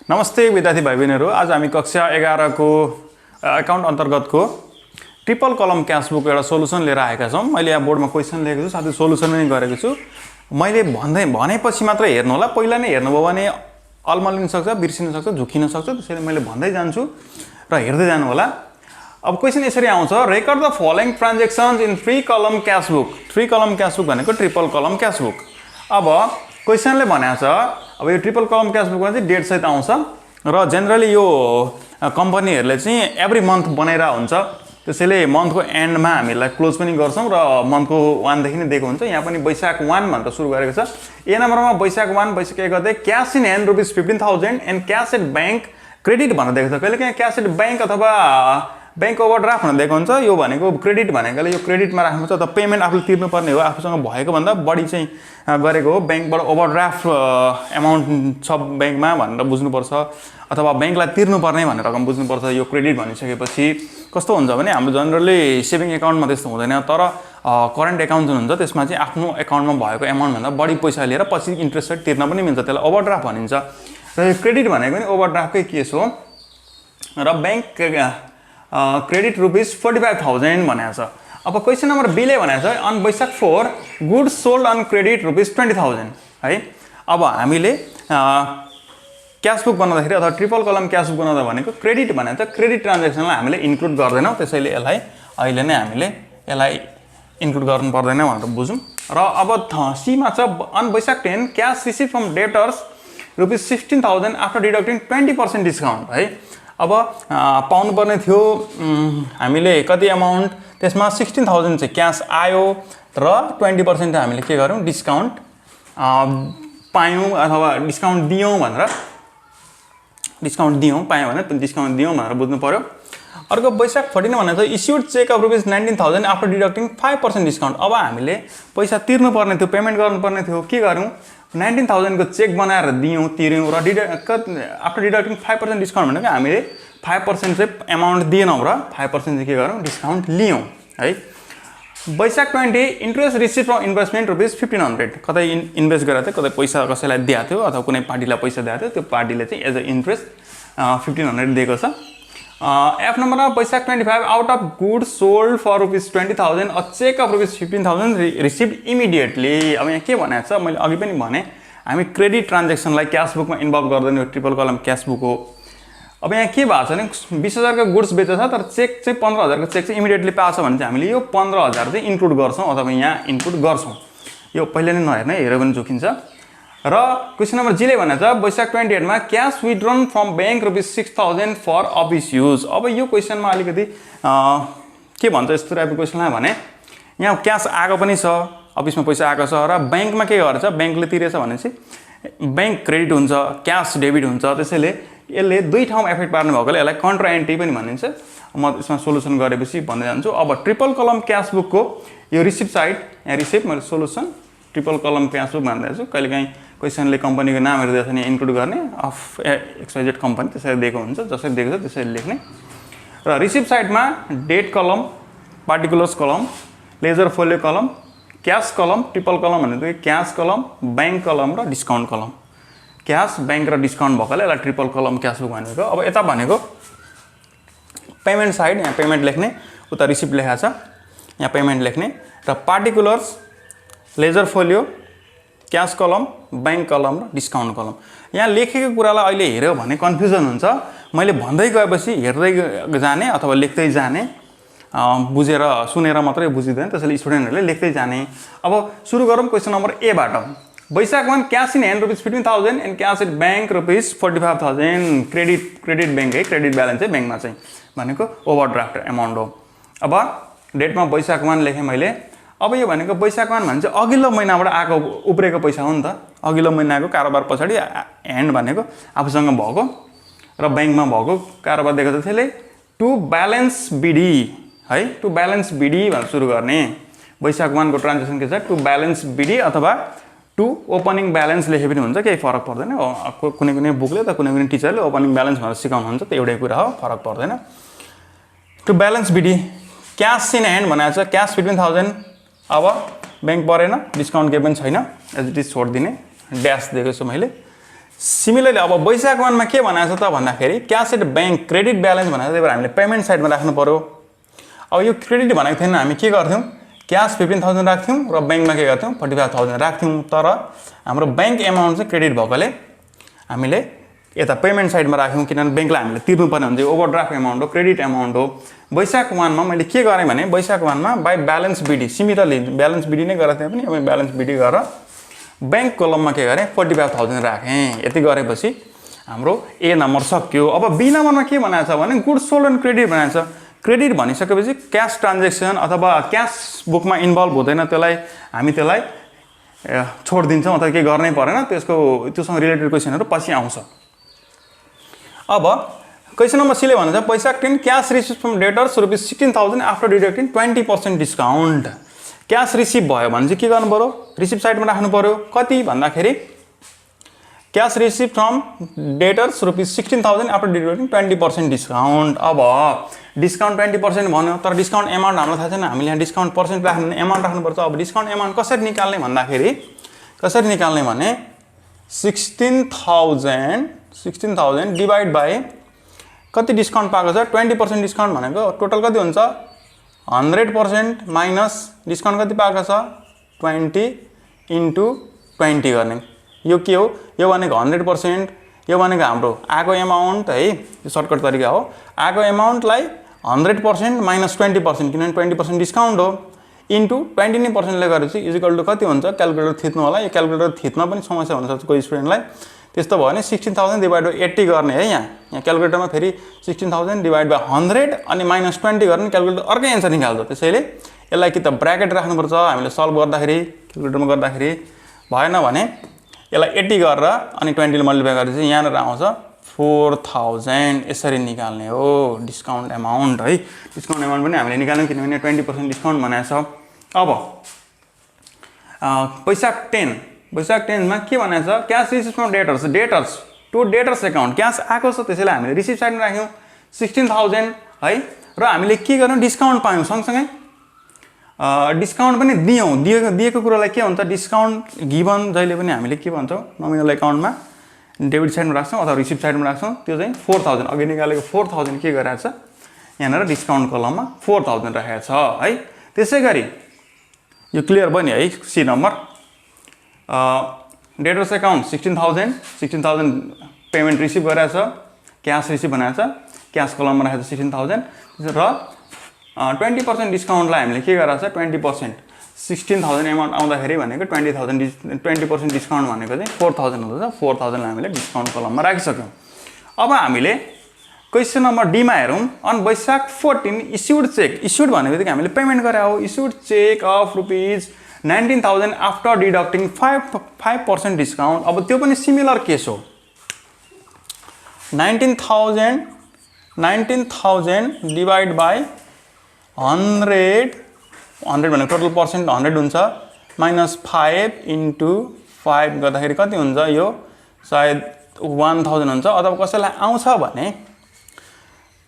नमस्ते विद्यार्थी भाइ बहिनीहरु। आज हामी कक्षा 11 को अकाउन्ट अन्तर्गतको ट्रिपल कलम क्याश बुक एउटा सोलुसन लिएर आएका छौं। मैले यहाँ बोर्डमा क्वेशन लेखेको छु, साथै सोलुसन पनि गरेको छु। मैले भनेपछि मात्र हेर्नु होला, पहिला नै हेर्नुभयो भने अल्मलिन सक्छ, बिर्सिन सक्छ, झुकिन सक्छ। त्यसैले मैले भन्दै जान्छु र हेर्दै जानु होला। अब क्वेशन यसरी आउँछ, record the following transactions in 3 कलम क्याश बुक। 3 कलम क्याश बुक भनेको ट्रिपल कलम क्याश बुक। अब क्वेशनले भनेको छ, अब यो ट्रिपल कलम क्याश बुकमा चाहिँ डेट सहित आउँछ र जनरली यो कम्पनीहरुले चाहिँ एभ्री मन्थ बनाइरा हुन्छ। त्यसैले मन्थको एन्डमा हामीलाई क्लोज पनि गर्छौं र मन्थको 1 देखि नै दिएको हुन्छ। यहाँ पनि वैशाख 1 भनेर सुरु गरेको छ। ए नम्बरमा वैशाख 1 वैशाख 1 गते cash in hand rupees 15,000 and cash at bank credit भनेर दिएको छ। कहिलेकाहीँ क्याश एट बैंक अथवा बैंक ओभरड्राफ्ट भनेर दिएको हुन्छ। यो भनेको क्रेडिट भनेकोले यो क्रेडिटमा राख्नुपर्छ अथवा पेमेन्ट आफूले तिर्नुपर्ने हो, आफूसँग भएको भन्दा बढी चाहिँ गरेको हो। बैंकबाट ओभरड्राफ्ट अमाउन्ट छ बैंकमा भनेर बुझ्नुपर्छ अथवा बैंकलाई तिर्नुपर्ने भन्ने रकम बुझ्नुपर्छ। यो क्रेडिट भनिसकेपछि कस्तो हुन्छ भने हाम्रो जनरली सेभिङ अकाउन्टमा त्यस्तो हुँदैन, तर करेन्ट अकाउन्ट जुन हुन्छ त्यसमा चाहिँ आफ्नो अकाउन्टमा भएको अमाउन्ट भन्दा बढी पैसा लिएर पछि इन्ट्रेस्ट रेट तिर्न पनि मिल्छ। त्यसलाई ओभरड्राफ्ट भनिन्छ। र यो क्रेडिट भनेको पनि ओभरड्राफ्टकै केस हो। र बैंक क्रेडिट रुपीस 45,000 भनेको छ। अब क्वेशन नम्बर बी ले भनेको छ, on Baishakh 4 goods sold on credit rupees 20,000 है। अब हामीले क्याश बुक बनाउँदाखेरि अथवा ट्रिपल कलम क्याश बुक बनाउँदा भनेको क्रेडिट भनेको त क्रेडिट ट्रान्ज्याक्सनलाई हामीले इन्क्लुड गर्दैनौं। त्यसैले यसलाई अहिले नै हामीले यसलाई इन्क्लुड गर्नु पर्दैन भनेर बुझौं। र अब सी मा छ, on Vaishakh 10 cash receive from debtors rupees 16,000 after deducting 20% discount है। अब पाउनु पर्ने थियो हामीले कति अमाउन्ट, त्यसमा 16,000 चाहिँ क्याश आयो र 20% हामीले के गर्यौं डिस्काउन्ट पायौं अथवा डिस्काउन्ट दियौं भनेर डिस्काउन्ट दियौं भनेर बुझ्नु पर्यो। अर्को वैशाख 14 भनेको छ, issued cheque of rupees 19,000 after deducting 5% discount. अब हामीले पैसा तिर्नु पर्ने थियो, पेमेन्ट गर्नु पर्ने थियो, के गर्यौं 19,000 को चेक बनाएर दियौं, तिर्यौं र आफ्टर डिडक्टिङ 5% डिस्काउन्ट भनेको हामीले 5% चाहिँ अमाउन्ट दिएनौं र 5% चाहिँ के गर्यौं डिस्काउन्ट लियौं है। वैशाख 20 interest receive from investment rupees 1500। कतै इन्भेस्ट गरेर थियो, कतै पैसा कसैलाई दिएको थियो अथवा कुनै पार्टीलाई पैसा दिएको थियो, त्यो पार्टीले चाहिँ एज अ इन्ट्रेस्ट 1500 दिएको छ। एफ नम्बरमा Baishakh 25 out of goods sold for rupees 20,000 a cheque of rupees 15,000 receive immediately. अब यहाँ के भनेको छ, मैले अघि पनि भने हामी क्रेडिट ट्रान्ज्याक्सनलाई क्याश बुकमा इन्भल्भ गर्दैन, यो ट्रिपल कलम क्याश बुक हो। अब यहाँ के भएको छ भने 20,000 को गुड्स बेचेको छ, तर चेक चाहिँ 15,000 को चेक चाहिँ इमिडिएटली पाएको छ भने चाहिँ हामीले यो 15,000 चाहिँ इन्क्लुड गर्छौं अथवा यहाँ इन्क्लुड गर्छौं। यो पहिले नै नहेर्ने, हेरे पनि जोखिन्छ। र क्वेशन नम्बर जी ले भनेको छ, वैशाख 28 मा cash withdrawn from bank rupees 6,000 for office use. अब यो क्वेशनमा अलिकति के भन्छ यस्तो टाइपको क्वेशनलाई भने यहाँ क्याश आएको पनि छ, अफिसमा पैसा आएको छ र बैंकमा के गरेछ, बैंकले तिरेछ भनेपछि बैंक क्रेडिट हुन्छ, क्याश डेबिट हुन्छ। त्यसैले यसले दुई ठाउँमा इफेक्ट पार्नु भएकोले यसलाई कन्ट्रा एन्ट्री पनि भनिन्छ। म यसमा सोलुसन गरेपछि भन्दै जान्छु। अब ट्रिपल कलम क्याश बुकको यो रिसिप्ट साइड, यहाँ रिसिप्ट मैले सोलुसन ट्रिपल कलम क्याश बुक भन्दै छु। कहिलेकाहीँ क्वेशनले कम्पनीको नामहरु दिएछ नि इन्क्लुड गर्ने अफ XYZ कम्पनी त्यसरी दिएको हुन्छ, जसरी दिएको छ त्यसरी लेख्ने। र रिसिप्ट साइडमा डेट कलम, पार्टिकुलर्स कलम, लेजर फोलियो कलम, क्याश कलम, ट्रिपल कलम भनेको क्याश कलम, बैंक कलम र डिस्काउन्ट कलम। क्याश, बैंक र डिस्काउन्ट भएकोले यसलाई ट्रिपल कलम क्याश बुक भनेको। अब यता भनेको पेमेन्ट साइड, यहाँ पेमेन्ट लेख्ने, उता रिसिप्ट लेखेको छ, यहाँ पेमेन्ट लेख्ने र पार्टिकुलर्स, लेजर फोलियो, क्याश कलम, बैंक कलम र डिस्काउन्ट कलम। यहाँ लेखेको कुरालाई अहिले हेर्यो भने कन्फ्युजन हुन्छ। मैले भन्दै गएपछि हेर्दै जाने अथवा लेख्दै जाने, बुझेर सुनेर मात्रै बुझिदैन, त्यसैले स्टुडेन्टहरुले लेख्दै जाने। अब सुरु गरौँ क्वेशन नम्बर ए बाट। Baishakh 1 cash in hand rupees 15,000 and cash at bank rupees 45,000। Credit bank है, क्रेडिट ब्यालेन्स है बैंकमा चाहिँ भनेको ओभरड्राफ्ट अमाउन्ट हो। अब डेटमा वैशाख 1 लेखेँ मैले। अब यो भनेको वैशाख 1 भने चाहिँ अघिल्लो महिनाबाट आएको उब्रेको पैसा हो नि त। अघिल्लो महिनाको कारोबार पछाडि ह्यान्ड भनेको आफूसँग भएको र बैंकमा भएको कारोबार दिएको छ। त्यसले टु ब्यालेन्स बिडी है, टु ब्यालेन्स बिडी भनेर सुरु गर्ने। वैशाख 1 को ट्रान्ज्याक्सन के छ, टु ब्यालेन्स बिडी अथवा टु ओपनिङ ब्यालेन्स लेखे पनि हुन्छ, केही फरक पर्दैन। कुनै कुनै बुकले त कुनै कुनै टिचरले ओपनिङ ब्यालेन्स भनेर सिकाउनुहुन्छ, त्यो एउटै कुरा हो, फरक पर्दैन। To balance b d cash in hand भनेको छ, क्याश 15,000। अब बैंक परेन, डिस्काउन्ट केही पनि छैन, एज इट इज छोडिदिने, ड्यास दिएको छु मैले। सिमिलरली अब वैशाख 1 मा के भनेको छ त भन्दाखेरि cash at bank credit balance भनेको त्यही भएर हामीले पेमेन्ट साइडमा राख्नु पर्यो। अब यो क्रेडिट भनेको थिएन, हामी के गर्थ्यौँ क्यास 15,000 राख्थ्यौँ र बैंकमा के गर्थ्यौँ 45,000 राख्थ्यौँ। तर हाम्रो बैंक एमाउन्ट चाहिँ क्रेडिट भएकोले हामीले यता पेमेन्ट साइडमा राख्यौँ, किनभने बैंकलाई हामीले तिर्नुपर्ने हुन्छ। ओभरड्राफ्ट एमाउन्ट हो, क्रेडिट एमाउन्ट हो। वैशाख 1 मा मैले के गरेँ भने वैशाख 1 मा by balance b d similarly balance b d नै गरेको थिएँ पनि, अब ब्यालेन्स बिडी गरेर बैंक कलममा के गरेँ 45,000 राखेँ। यति गरेपछि हाम्रो ए नम्बर सक्यो। अब बी नम्बरमा के भनेको छ भने गुड्स सोल्ड एन्ड क्रेडिट भनेको छ। क्रेडिट भनिसकेपछि क्यास ट्रान्जेक्सन अथवा क्यास बुकमा इन्भल्भ हुँदैन, हामी त्यसलाई छोडिदिन्छौँ अथवा केही गर्नै परेन। त्योसँग रिलेटेड क्वेसनहरू पछि आउँछ। अब क्वेसन नम्बर सीले भन्छ पैसा 10 cash receive from debtors ₹16,000 after deducting 20% discount. Cash receive भयो भने चाहिँ के गर्नु पर्यो, रिसिभ साइडमा राख्नु पर्यो। कति भन्दाखेरि cash receive from debtors ₹16,000 after deducting 20% discount. अब डिस्काउन्ट 20% भन्यो, तर डिस्काउन्ट एमाउन्ट हामीलाई थाहा छैन, हामीले यहाँ डिस्काउन्ट पर्सेन्ट राख्नु एमाउन्ट राख्नुपर्छ। अब डिस्काउन्ट एमाउन्ट कसरी निकाल्ने भन्दाखेरि कसरी निकाल्ने भने 16,000 डिभाइड बाई कति डिस्काउन्ट पाएको छ 20% डिस्काउन्ट भनेको टोटल कति हुन्छ 100% माइनस डिस्काउन्ट कति पाएको छ 20 इन्टु 20 गर्ने। यो के हो, यो भनेको 100%, यो भनेको हाम्रो आएको एमाउन्ट है, यो सर्टकट तरिका हो। आएको एमाउन्टलाई 100% माइनस 20% किनभने 20% डिस्काउन्ट हो इन्टु 20% ले गरेपछि इजिकल टु कति हुन्छ, क्यालकुलेटर थिच्नु होला। यो क्यालकुलेटर थिच्न पनि समस्या हुनसक्छ कोही स्टुडेन्टलाई। त्यस्तो भयो भने 16,000 डिभाइड बाई 80 गर्ने है। यहाँ क्यालकुलेटरमा फेरि 16,000 डिभाइड बाई 100 अनि माइनस 20 गर्ने, क्यालकुलेटर अर्कै एन्सर निकाल्छ। त्यसैले यसलाई कि त ब्राकेट राख्नुपर्छ हामीले सल्भ गर्दाखेरि, क्यालकुलेटरमा गर्दाखेरि भएन भने यसलाई 80 गरेर अनि 20 ले मल्टिप्लाई गरेपछि यहाँनिर आउँछ 4,000। यसरी निकाल्ने हो डिस्काउन्ट एमाउन्ट है। डिस्काउन्ट एमाउन्ट पनि हामीले निकाल्यौँ किनभने 20% डिस्काउन्ट भनेको छ। अब वैशाख 10 मा के भनेको छ cash receive from debtors to debtors account. Cash आएको छ त्यसैले हामीले रिसिभ साइडमा राख्यौँ 16,000 है। र हामीले के गर्यौँ डिस्काउन्ट पायौँ, सँगसँगै डिस्काउन्ट पनि दिएको कुरालाई के हुन्छ डिस्काउन्ट गिभन जहिले पनि हामीले के भन्छौँ नोमिनल एकाउन्टमा डेबिट साइडमा राख्छौँ अथवा रिसिभ साइडमा राख्छौँ। त्यो चाहिँ 4,000 अघि निकालेको 4,000 के गरिरहेको छ यहाँनिर डिस्काउन्ट कलममा 4,000 राखेको छ है। त्यसै गरी यो क्लियर भयो नि है। C number debtors account 16,000 payment receive गरेको छ, क्यास रिसिभ भनेको छ, क्यास कलममा राखेको छ 16,000 र 20% डिस्काउन्टलाई हामीले के गरेको छ 20% 16,000 एमाउन्ट आउँदाखेरि भनेको 20% डिस्काउन्ट भनेको चाहिँ 4,000 हुँदछ। 4,000 हामीले डिस्काउन्ट कलममा राखिसक्यौँ। अब हामीले क्वेसन नम्बर डीमा हेरौँ। On Vaishakh 14 issued cheque, issued भन्ने बित्तिकै हामीले पेमेन्ट गरे हो। Issued cheque of ₹19,000 after deducting 5% discount. अब त्यो पनि सिमिलर केस हो। 19,000 डिभाइड बाई 100 भनेको टोटल पर्सेन्ट 100 हुन्छ माइनस 5 इन्टु 5 गर्दाखेरि कति हुन्छ, यो सायद 1,000 हुन्छ। अथवा कसैलाई आउँछ भने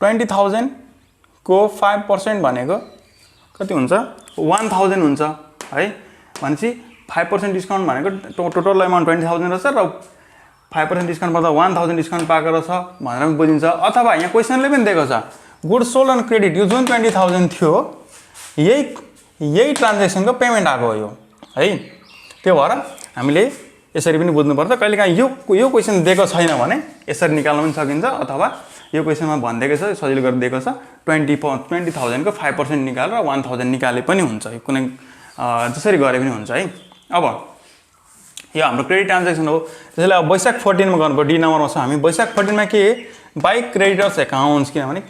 20,000 को 5% भनेको कति हुन्छ 1,000 हुन्छ है। भनेपछि 5% डिस्काउन्ट भनेको टोटल एमाउन्ट 20,000 रहेछ र 5% डिस्काउन्ट पर्दा 1,000 डिस्काउन्ट पाएको रहेछ भनेर पनि बुझिन्छ। अथवा यहाँ क्वेसनले पनि दिएको छ गुड्स सोल्ड एन्ड क्रेडिट, यो जुन 20,000 थियो यही ट्रान्जेक्सनको पेमेन्ट आएको हो यो है। त्यो भएर हामीले यसरी पनि बुझ्नुपर्छ। कहिलेकाहीँ यो क्वेसन दिएको छैन भने यसरी निकाल्न पनि सकिन्छ, अथवा यो क्वेसनमा भनिदिएको छ सजिलो गरेर दिएको छ 20,000 को 5% निकालेर 1,000 निकाले पनि हुन्छ, कुनै जसरी गरे पनि हुन्छ है। अब यो हाम्रो क्रेडिट ट्रान्जेक्सन हो। त्यसैले अब वैशाख 14 मा गर्नुपर्छ। डी नम्बरमा छ हामी। वैशाख 14 मा के बाई क्रेडिटर्स एकाउन्ट्स, किनभने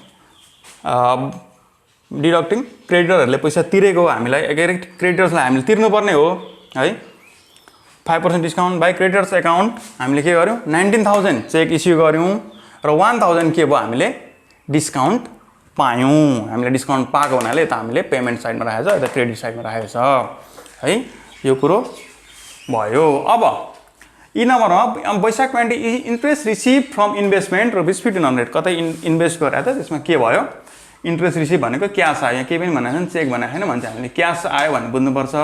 डिडक्टिङ क्रेडिटरहरूले पैसा तिरेको हामीलाई क्रेडिटर्सलाई हामीले तिर्नुपर्ने हो है। 5% डिस्काउन्ट बाई क्रेडिटर्स एकाउन्ट हामीले के गर्यौँ 19,000 चेक इस्यु गऱ्यौँ र 1,000 के भयो हामीले डिस्काउन्ट पायौँ। हामीले डिस्काउन्ट पाएको हुनाले यता हामीले पेमेन्ट साइडमा राखेको छ, यता क्रेडिट साइडमा राखेको छ है। यो कुरो भयो। अब ई नम्बरमा वैशाख 20 इन्ट्रेस्ट रिसिभ फ्रम इन्भेस्टमेन्ट ₹1500 कतै इन्भेस्ट गरेर त त्यसमा के भयो इन्ट्रेस्ट रिसिभ भनेको क्यास आयो। यहाँ केही पनि भनेको छैन, चेक भनेको छैन भने चाहिँ हामीले क्यास आयो भने बुझ्नुपर्छ।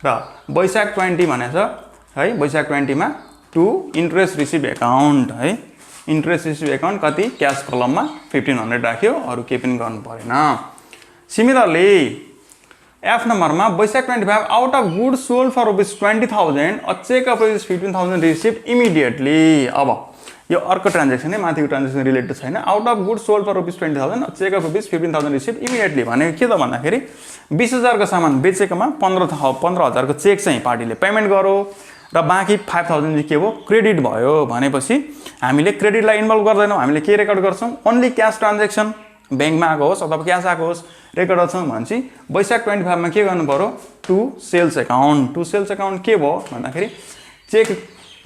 र वैशाख 20 भनेको छ है। वैशाख 20 मा टु इन्ट्रेस्ट रिसिभ एकाउन्ट है। इन्ट्रेस्ट रिसिभ एकाउन्ट कति क्यास कलममा 1500 राख्यो, अरू केही पनि गर्नु परेन। सिमिलरली एफ नम्बरमा Baishakh 25 out of goods sold for ₹20,000 a cheque of ₹15,000 receive immediately. अब यो अर्को ट्रान्जेक्सन है, माथिको ट्रान्जेक्सन रिलेटेड छैन। Out of goods sold for ₹20,000 a cheque of ₹15,000 receive immediately भनेको के त भन्दाखेरि 20,000 को सामान बेचेकोमा 15,000 को चेक चाहिँ पार्टीले पेमेन्ट गर्यो र बाँकी 5,000 चाहिँ के भयो क्रेडिट भयो भनेपछि हामीले क्रेडिटलाई इन्भल्भ गर्दैनौँ। हामीले के रेकर्ड गर्छौँ ओन्ली क्यास ट्रान्जेक्सन, ब्याङ्कमा आएको होस् अथवा क्यास आएको होस् रेकर्ड गर्छौँ भनेपछि वैशाख 25 मा के गर्नु पर्यो to sales account. To sales account के भयो भन्दाखेरि चेक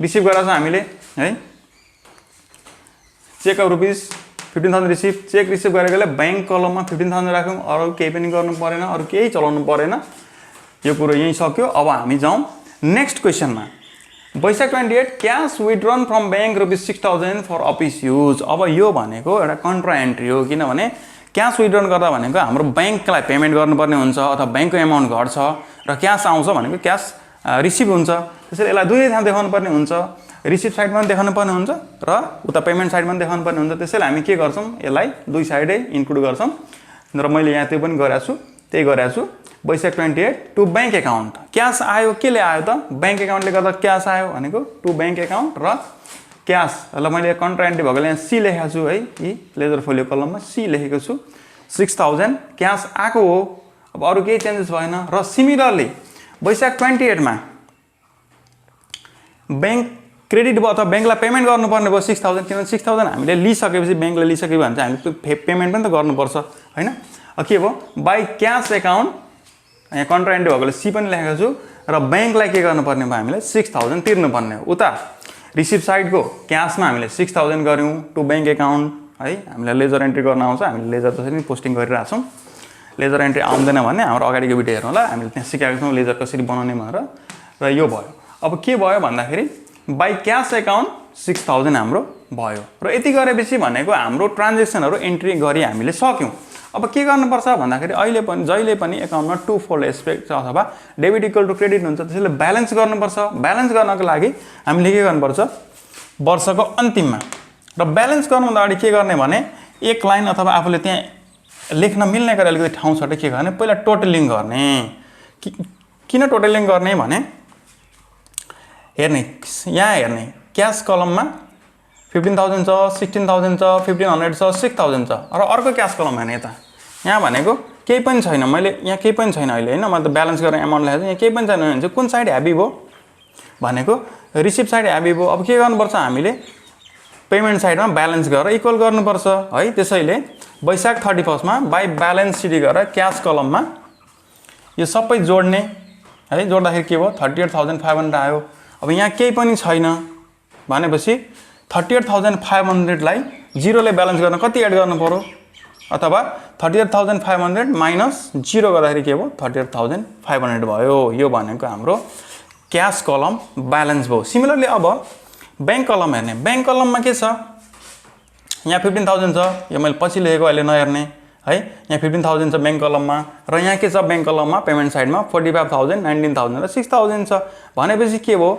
रिसिभ गरेर हामीले है, cheque of ₹15,000 receive, cheque receive गरेकोले ब्याङ्क कलममा 15,000 राख्यौँ, अरू केही पनि गर्नु परेन, अरू केही चलाउनु परेन। यो कुरो यहीँ सक्यो। अब हामी जाउँ नेक्स्ट क्वेसनमा। Vaishakh 28 cash withdrawn from bank ₹6,000 for office use. अब यो भनेको एउटा कन्ट्रा एन्ट्री हो, किनभने क्यास विथड्रन गर्दा भनेको हाम्रो ब्याङ्कलाई पेमेन्ट गर्नुपर्ने हुन्छ अथवा ब्याङ्कको एमाउन्ट घट्छ र क्यास आउँछ भनेको क्यास रिसिभ हुन्छ। त्यसैले यसलाई दुवै ठाउँ देखाउनु पर्ने हुन्छ, रिसिभ साइडमा पनि देखाउनु पर्ने हुन्छ र उता पेमेन्ट साइडमा पनि देखाउनु पर्ने हुन्छ। त्यसैले हामी के गर्छौँ यसलाई दुई साइडै इन्क्लुड गर्छौँ र मैले यहाँ त्यो पनि गरेको छु, त्यही गरेको छु। वैशाख 28 टु ब्याङ्क एकाउन्ट क्यास आयो, केले आयो त ब्याङ्क एकाउन्टले गर्दा क्यास आयो भनेको टु ब्याङ्क एकाउन्ट र क्यास। ल मैले कन्ट्रा एन्ट्री भएकोले यहाँ सी लेखेको छु है, यी लेजर फोलियो कलममा सी लेखेको छु। 6,000 क्यास आएको हो, अब अरू केही चेन्जेस भएन। र सिमिलरली वैशाख 28 मा ब्याङ्क क्रेडिट भयो अथवा ब्याङ्कलाई पेमेन्ट गर्नुपर्ने भयो 6,000, किनभने 6,000 हामीले लिइसकेपछि ब्याङ्कले लिइसक्यो भने चाहिँ हामीले पेमेन्ट पनि त गर्नुपर्छ होइन। के भयो बाई क्यास एकाउन्ट, यहाँ कन्ट्रा एन्ट्री भएकोले सी पनि लेखेको छु र ब्याङ्कलाई के गर्नुपर्ने भयो हामीले 6,000 तिर्नुपर्ने हो। उता रिसिभ साइडको क्यासमा हामीले 6,000 गऱ्यौँ टु ब्याङ्क एकाउन्ट है। हामीलाई लेजर एन्ट्री गर्न आउँछ, हामीले लेजर जसरी पोस्टिङ गरिरहेको छौँ। लेजर एन्ट्री आउँदैन भने हाम्रो अगाडिको भिडियो हेर्नु होला, हामीले त्यहाँ सिकाएको छौँ लेजर कसरी बनाउने भनेर। र यो भयो। अब के भयो भन्दाखेरि बाई क्यास एकाउन्ट 6,000 हाम्रो भयो र यति गरेपछि भनेको हाम्रो ट्रान्जेक्सनहरू एन्ट्री गरी हामीले सक्यौँ। अब के गर्नुपर्छ भन्दाखेरि अहिले पनि जहिले पनि एकाउन्टमा टु फोल्ड एस्पेक्ट अथवा डेबिट इक्वल टु क्रेडिट हुन्छ, त्यसैले ब्यालेन्स गर्नुपर्छ। ब्यालेन्स गर्नको लागि हामीले के गर्नुपर्छ वर्षको अन्तिममा। र ब्यालेन्स गर्नुभन्दा अगाडि के गर्ने भने एक लाइन अथवा आफूले त्यहाँ लेख्न मिल्ने गरी अलिकति ठाउँ छ के गर्ने पहिला टोटलिङ गर्ने। किन टोटलिङ गर्ने भने हेर्ने यहाँ हेर्ने क्यास कलममा 15,000 छ, 16,000 छ, 1,500 छ, 6,000 छ र अर्को क्यास कलम हेर्ने यता यहाँ भनेको केही पनि छैन। मैले यहाँ केही पनि छैन अहिले होइन, मैले त ब्यालेन्स गरेर एमाउन्ट लेखेको छु, यहाँ केही पनि छैन भने चाहिँ कुन साइड ह्याप्पी भयो भनेको रिसिभ साइड ह्याप्पी भयो। अब के गर्नुपर्छ हामीले पेमेन्ट साइडमा ब्यालेन्स गरेर इक्वल गर्नुपर्छ है। त्यसैले वैशाख 31 मा बाई ब्यालेन्स सिडी गरेर क्यास कलममा यो सबै जोड्ने है। जोड्दाखेरि के भयो 38,500 आयो। अब यहाँ केही पनि छैन भनेपछि 38,500 लाई 0 ले ब्यालेन्स गर्न कति एड गर्नु पर्यो अथवा 38,500 माइनस 0 गर्दाखेरि के भयो 38,500 भयो। यो भनेको हाम्रो क्यास कलम ब्यालेन्स भयो। सिमिलरली अब ब्याङ्क कलम हेर्ने, ब्याङ्क कलममा के छ यहाँ 15,000 छ, यो मैले पछि लेखेको अहिले नहेर्ने है। यहाँ 15,000 छ ब्याङ्क कलममा र यहाँ के छ ब्याङ्क कलममा पेमेन्ट साइडमा 45,000, 19,000 र 6,000 छ भनेपछि के भयो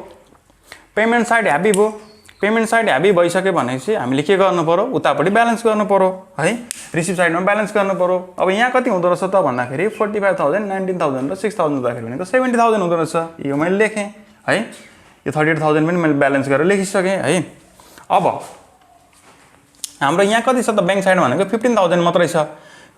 पेमेन्ट साइड ह्याप्पी भयो। पेमेन्ट साइड ह्याप्पी भइसक्यो भनेपछि हामीले के गर्नु पर्यो उतापट्टि ब्यालेन्स गर्नु पर्यो है। रिसिभ साइडमा ब्यालेन्स गर्नु पर्यो। अब यहाँ कति हुँदो रहेछ त भन्दाखेरि 45,000, 19,000 र 6,000 हुँदाखेरि भनेको 70,000 हुँदो रहेछ। यो मैले लेखेँ है। यो 38,000 पनि मैले ब्यालेन्स गरेर लेखिसकेँ है। अब हाम्रो यहाँ कति छ त ब्याङ्क साइडमा भनेको 15,000 मात्रै छ।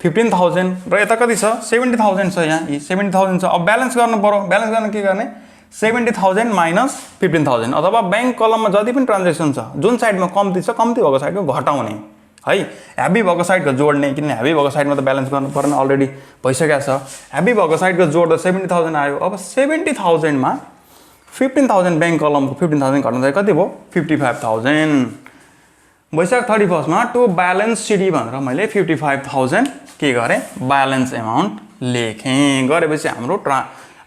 15,000 र यता कति छ 70,000 छ। यहाँ 70,000 छ। अब ब्यालेन्स गर्नु पर्यो। ब्यालेन्स गर्न के गर्ने 70,000 माइनस 15,000 अथवा ब्याङ्क कलममा जति पनि ट्रान्जेक्सन छ जुन साइडमा कम्ती छ कम्ती भएको साइडको घटाउने है। ह्याप्पी भएको साइडको जोड्ने, किनभने ह्याप्पी भएको साइडमा त ब्यालेन्स गर्नु पर्ने अलरेडी भइसकेको छ। ह्याप्पी भएको साइडको जोड्दा 70,000 आयो। अब 70,000 मा 15,000 ब्याङ्क कलमको 15,000 घटाउँदा कति भयो 55,000। वैशाख 31 मा टु ब्यालेन्स सिडी भनेर मैले 55,000 के गरेँ ब्यालेन्स एमाउन्ट लेखेँ। गरेपछि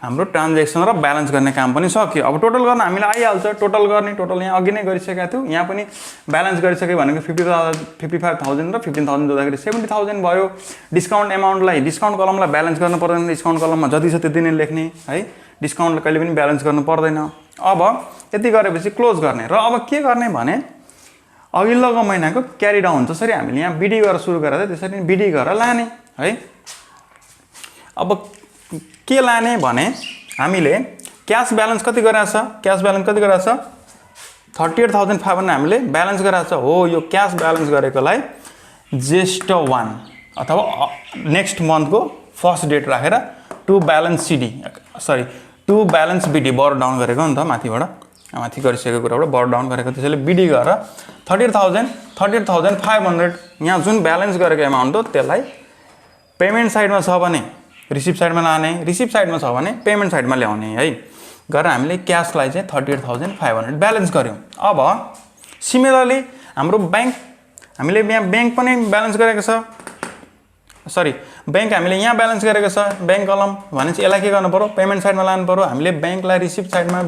हाम्रो ट्रान्जेक्सन र ब्यालेन्स गर्ने काम पनि सक्यो। अब टोटल गर्न हामीलाई आइहाल्छ। टोटल गर्ने टोटल यहाँ अघि नै गरिसकेका थियौँ। यहाँ पनि ब्यालेन्स गरिसक्यो भनेको 55,000 र 15,000 जोड्दाखेरि 70,000 भयो। डिस्काउन्ट एमाउन्टलाई डिस्काउन्ट कलमलाई ब्यालेन्स गर्नु पर्दैन, डिस्काउन्ट कलममा जति छ त्यति नै लेख्ने है। डिस्काउन्ट कहिले पनि ब्यालेन्स गर्नु पर्दैन। अब यति गरेपछि क्लोज गर्ने र अब के गर्ने भने अघिल्लो महिनाको क्यारी डाउन जसरी हामीले यहाँ बिडी गरेर सुरु गरेर त्यसरी बिडी गरेर लाने है। अब के लाने भने हामीले क्यास ब्यालेन्स कति गरेछ, क्यास ब्यालेन्स कति गरेछ 38,500 हामीले ब्यालेन्स गरेछ हो। यो क्यास ब्यालेन्स गरेकोलाई ज्येष्ठ 1 अथवा नेक्स्ट मन्थको फर्स्ट डेट राखेर to balance c d sorry to balance b d brought down गरेको नि त माथिबाट माथि गरिसकेको कुराबाट बर डाउन गरेको। त्यसैले बिडी गरेर 38,500 यहाँ जुन ब्यालेन्स गरेको एमाउन्ट हो त्यसलाई पेमेन्ट साइडमा छ भने रिसिभ साइडमा लाने, रिसिभ साइडमा छ भने पेमेन्ट साइडमा ल्याउने है गरेर हामीले क्यासलाई चाहिँ 38,500 ब्यालेन्स गऱ्यौँ। अब सिमिलरली हाम्रो ब्याङ्क हामीले यहाँ ब्याङ्क पनि ब्यालेन्स गरेको छ सरी ब्याङ्क हामीले यहाँ ब्यालेन्स गरेको छ ब्याङ्क कलम भनेपछि यसलाई के गर्नु पर्यो पेमेन्ट साइडमा लानु पर्यो। हामीले ब्याङ्कलाई रिसिभ साइडमा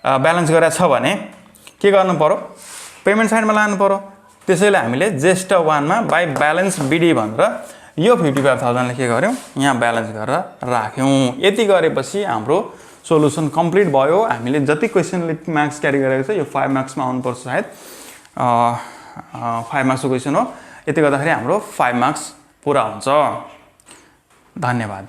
ब्यालेन्स गरेको छ भने के गर्नु पर्यो पेमेन्ट साइडमा लानु पर्यो। त्यसैले हामीले ज्येष्ठ 1 मा बाई ब्यालेन्स बिडी भनेर यो 55,000 ले के गर्यौँ यहाँ ब्यालेन्स गरेर राख्यौँ। यति गरेपछि हाम्रो सोलुसन कम्प्लिट भयो। हामीले जति क्वेसनले मार्क्स क्यारी गरेको छ यो 5 मार्क्समा आउनुपर्छ सायद 5 मार्क्सको क्वेसन हो। यति गर्दाखेरि हाम्रो 5 मार्क्स पुरा हुन्छ। धन्यवाद।